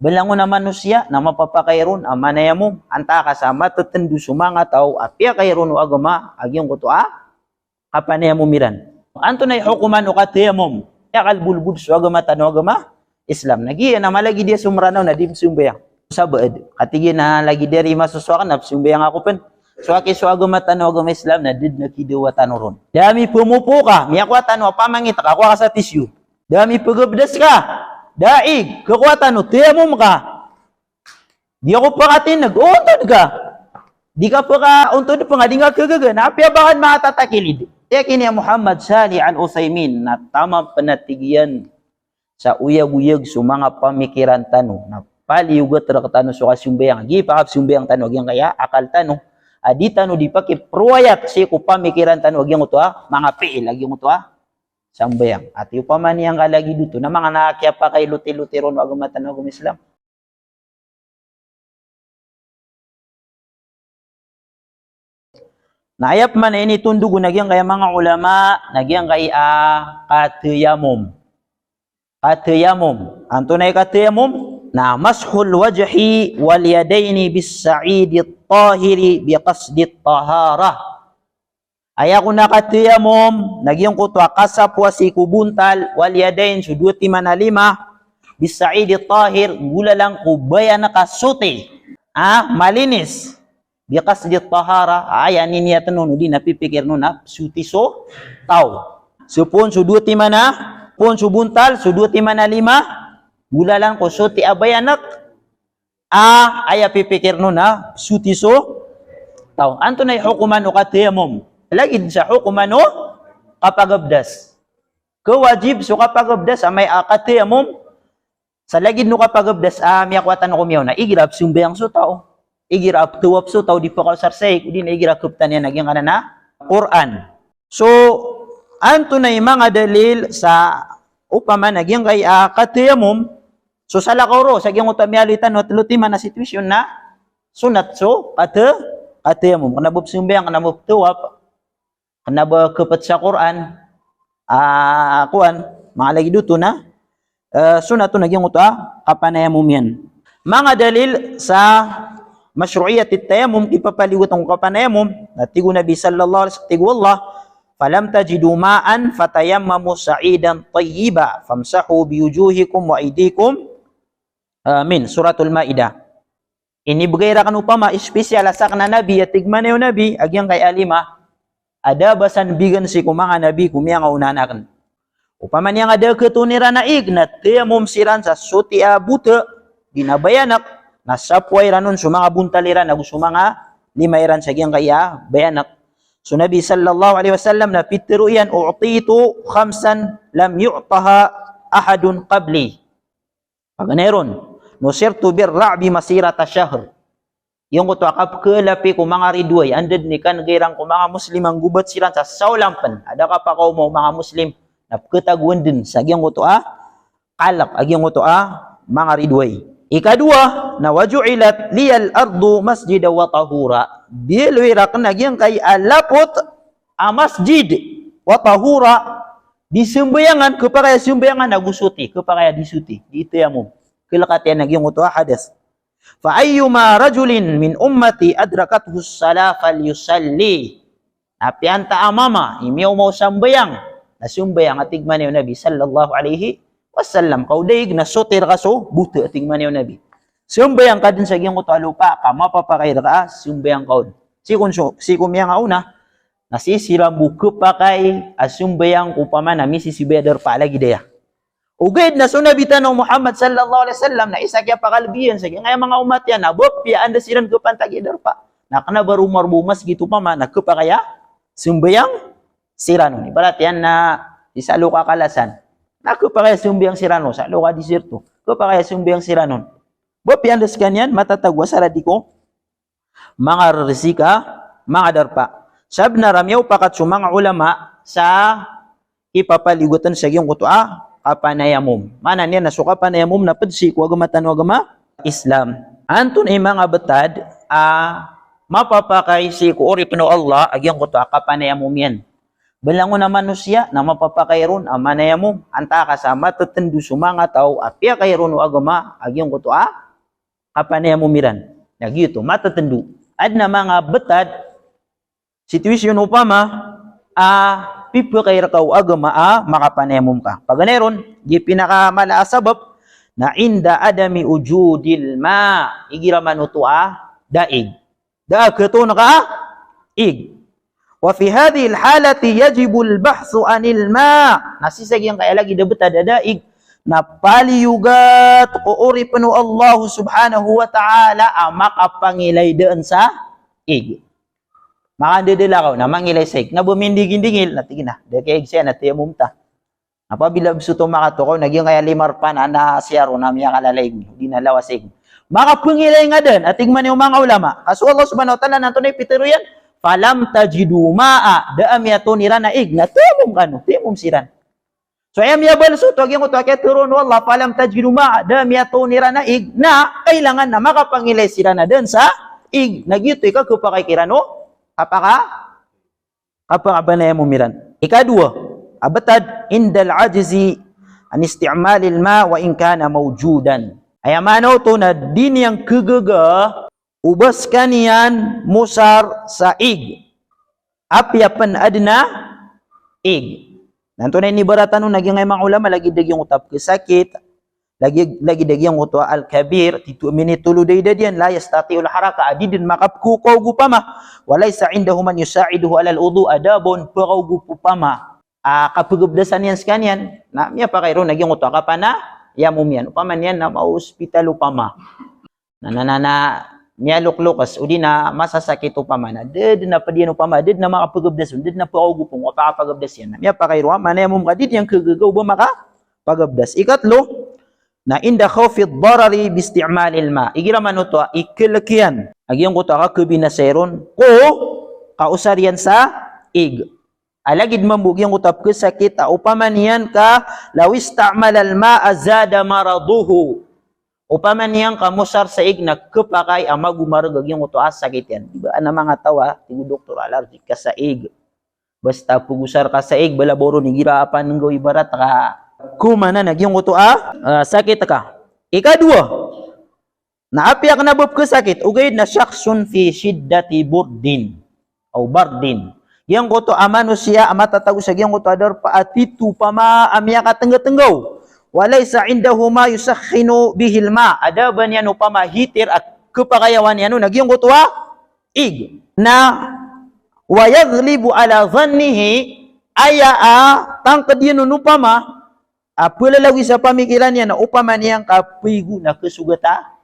Belangon na manusia na mapapakairon amanayamum anta kasama tetendu sumanga tau apia kairon agama agyong kutua kapanayamumiran. Anto na hukuman o katayamum ya kalbulbud so agama tano agama Islam. Nagi na malagi dia sumranaw na dim sumbayang. Sabad katigi na lagi diri masuswakan na sumbayang ako pen. So aki so agama tano agama Islam na did nakidewa tanoron. Dami pumupo ka, miyakwa tano pamangit ka ka sa tissue. Dami pagabdas ka. Daig, kekuatan no, tiyamum ka. Di ako pakatin, nag-untod ka. Di ka paka-untod pa nga, di nga kagaga. Napiabakan matatakilid. Kaya kini Muhammad Salih Al-Utsaimin na tamang panatigian sa uyag-uyag sa mga pamikiran tano. Na paliyugot rakatano sa kasyumbayang. Agi pakap syumbayang tano, agyang kaya akal tano. Adi tano di pakipruayat si ko pamikiran tano, agyang ito mga piil, agyang ito sambayang. At yung paman niyang kalagi dito na mga nakakya pa kay luti-luti ron agumatan agum Islam. Naayap man ini tundugo nagyang kaya mga ulama nagyang kay katayamum. Katayamum. Anto na katayamum na mashul wajhi wal yadaini bis sa'id at-tahiri bi qasd at-taharah. Aya ko nakatiyamom, nagyang kutwa kasapwa si kubuntal, wal yadain suduti manalima, bisaid tahir, gula lang kubaya nakasuti, malinis, bikas di tahara, aya niya tanong, di napipikir no na, suti so, tao. Supon suduti mana, pon subuntal, suduti manalima, gula lang ko suti abayanak, aya pipikir no na, suti so, tao. Anto na hukuman o katiyamom. Lagid sa hukuman no kapagabdas. Kawajib so kapagabdas may akatiyamum sa lagid no kapagabdas miyakwatan ko miyaw na igirap sumbayang so tao. Igirap tuwap so tao di pa kasarsay kudi na igirap kuptan yan nagyang na Quran. So anto na yung mga dalil sa upaman nagyang kay akatiyamum so sa lakoro sa gyang utamiyalitan no tulutiman na sitwasyon na sunat so katiyamum kanabop sumbayang kanabop tuwap kanaba kepat sa Quran mga lagi dito na sunat to nagyang uta kapanayamum yan. Mga dalil sa masyru'iyat at-tayammum ipapaligot ang kapanayamum natigo Nabi sallallahu alaihi wasallam tigo Allah falam tajidu ma'an fatayammamu sa'idan tayyiba famsahu biwujuhikum wa aydikum amin suratul Maidah. Ini bagaira kan upama espesyal asak na Nabi at tigmanayo Nabi agyang kay alima ada basan bigan si kumanga nabi kumya nga unanakan. Upaman yang ada ketunira na ignat tiyamum siran sa suti buta ginabayanak nasapway ranon sumanga buntaliran nagu sumanga limairan sa giyang kaya bayanak. So Nabi sallallahu alaihi wasallam na pitiro yan u'titu khamsan lam yu'taha ahadun qabli. Paganeron nusirtu birra'bi masirata syahr. Yung kuto akap kelapi ko mga ridway, andad ni kan gairang ko mga Muslim ang gubat silang sa saulampan. Ada ka pa ko mo mga Muslim na ketagwan din sa agyang kuto kalak agyang kuto mga ridway. Ikadua na waju'ilat liyal ardu masjida wa tahura. Bilwira kan agyang kay alapot masjid wa tahura disembayangan kepada sembayangan nagusuti kepada disuti di tayamum. Kelakatian agyang kuto hadas. Fa ayyuma rajulin min ummati adrakathu as-salah falyusalli. Api anta amama imiyaw mo sambayang na sumbayang atigman ni Nabi sallallahu alaihi wasallam kaudaig na sotir kaso buta atigman ni Nabi. Sumbayang ka din sa giyang ko lupa ka mapapakair ka sumbayang kaud. Si kumya nga una nasisira buku pakai asumbayang upaman na misisibeder pa lagi daya. Ugid na sunabitan ng Muhammad sallallahu alaihi wasallam na isa kaya pakalbiyan sa kaya mga umat yan nabop ya anda siran kupantagidar pa nakana baru marbumas gitu pa man nakupakaya sumbayang sirano ni barat yan na isalo ka kalasan nakupakaya sumbayang sirano sa loka diserto kupakaya sumbayang sirano bop yan das kanyan matatagwa sa radiko mga resika mga darpa sabna ramyaw pakat sa mga ulama sa ipapaligutan sa giyong kutua kapanayamum. Mana niya nasuka panayamum na padsi ko agamatan agama Islam. Anton ay mga batad mapapakay si ko ori pino Allah agyang ko to kapanayamum yan. Belangon na manusia na mapapakairon ang manayamum anta kasama tetendu sumanga tau apia kairon agama agyong kuto kapanayamumiran. Ya gitu, matetendu. Adna mga betad situasyon upama pipa kay rakaw agama makapanayamum ka. Paganeron, di pinakamala sabab na inda adami ujudil ma igiraman uto daig. Da keto naka ig. Wa fi hadhihi alhalati yajibu albahsu anil ma. Nasisag yang kaya lagi debeta dadaig na paliyugat o uri penuh Allah subhanahu wa ta'ala makapangilay doon sa ig. Maka didilakaw na mangilay sa ig. Na bumindigin-dingil, natigin na. Deke ig siya, natiyamum ta. Napabila suto makatukaw, nagyong kaya limar pa na siyaro na miya kalalaig. Di nalawa sa ig. Makapangilay nga doon, at tigman yung mga ulama. Kaso Allah subhanahu wa ta'ala, nanto na ipitiro yan, falam tajidu ma'a daam yato nira na ig na timum kanu timum siran so ayam ya bal so togyang uto kay turun wallah falam tajidu ma'a daam yato nira na ig na kailangan na makapangilay sira na den sa ig nagito ika kupakay kirano kapaka banay mo miran ikadua abatad indal ajzi an isti'mal al ma wa in kana mawjudan ayamano to na din yang kegaga ubas kanian musar sa ig. Apyapan adna ig. Nanto na inibaratan nung naging mga ulama lagi dagyang utap kesakit. Lagi dagyang utwa al-kabir titu minitulo daydian la yastati'ul haraka adidin makapkukaw gupama walaysa indahu man yusa'iduhu alal udu adabon pakaw gupama. Kapagubdasan yan skanian na miya pa kayo naging utwa kapana yamum yan. Upaman yan na ma-hospital upama. Niya luklukas udi na masasakit upamana ded na padiyan upama ded na makapagubdas ded na paugupong mapakapagubdas yan niya pa kayro manayamum kadid yang kagagaw ba makapagubdas ikatlo na inda khawfi ad-darari bi isti'mal al-ma igiraman uto ikilkian agyong kuto ka kubinaseron ko kausarian sa ig alagid mambugyang utap ke sakit upamanian ka lawis ta'mal al-ma azada maraduhu upaman niyang kamusar sa ig nagkapakay ang magumaragag yung uto sakit yan. Diba na mga tawa, tigo doktor allergic ka sa ig. Basta pugusar ka sa ig, balaboro ni giraapan ng gawi barat ka kumana nagyong uto sakit ka. Ikadua, naapiak na bub ka sakit, ugayid na syaksun fi shiddati burdin o bardin. Yang uto amano siya, amatatago sa yung uto adar paatitu pama amya ka tengga-tenggaw. Walaysa indahu ma yusakhinu bihil ma adaban yan upama hitir at kepakayawan yan nagyong kutuwa ig na wayaglibu ala dhannihi aya tangkad yan upama pulalawi sa pamikiran yan na upama niyang kapigo na kesugata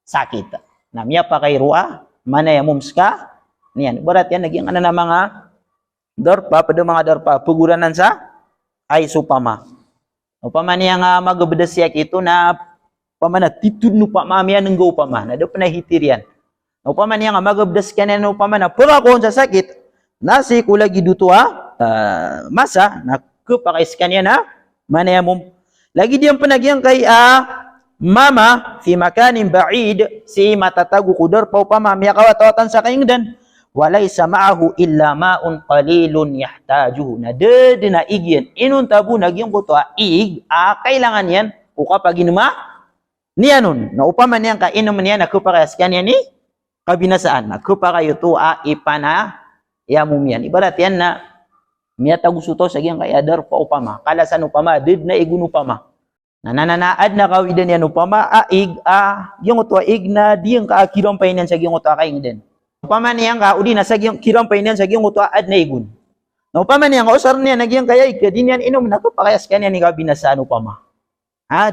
sakit na miya pa kay ruwa manayamums ka niyan barat yan naging na mga darpa pada mga darpa puguranan sa ay supama upama niya nga magubdas siya ito na upama titud no pa mamiya ng go upama na do pa nahitirian upama niya nga magubdas ka na upama na pura ko sa sakit nasi ko lagi duto masa na kupakais kanya na manayamum lagi diyang panagyang kay mama fi makanin ba'id si matatago kudar pa upama miya kawatawatan sa kaingdan walaysa ma'ahu illa ma'un qalilun yahtajuhu na ded na igyan inun tabu nagyong kuto ig kailangan yan o kapag inuma niyanon na upaman yan kainom niya nakupakayas kanya ni kabinasaan nakupakayo to ipana yamum yan ibarat yan na miya tagusuto sa giyang kayadar pa upama kalasan upama ded na igun upama nananaad na kawidan yan upama ig yung kuto ig na diyang kaakirong painan sa giyong kuto kaing din upaman niya ka udi na sa kirang painan sa giyong uto ad na igun. Na upaman niya ka usar niya nagyang kaya ikadin yan inom nakapakayas kanya ni kabinasaan upama.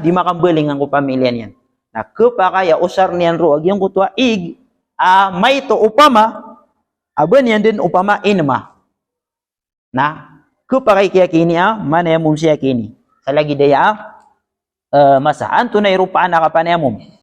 Di makambeling ang upamilya niyan. Nakapakaya usar niyan ro agyang uto ig may to upama aban yan din upama inma. Na kapakay kaya kini manayamum siya kini. Sa lagi daya masaan to na irupaan na kapanayamum.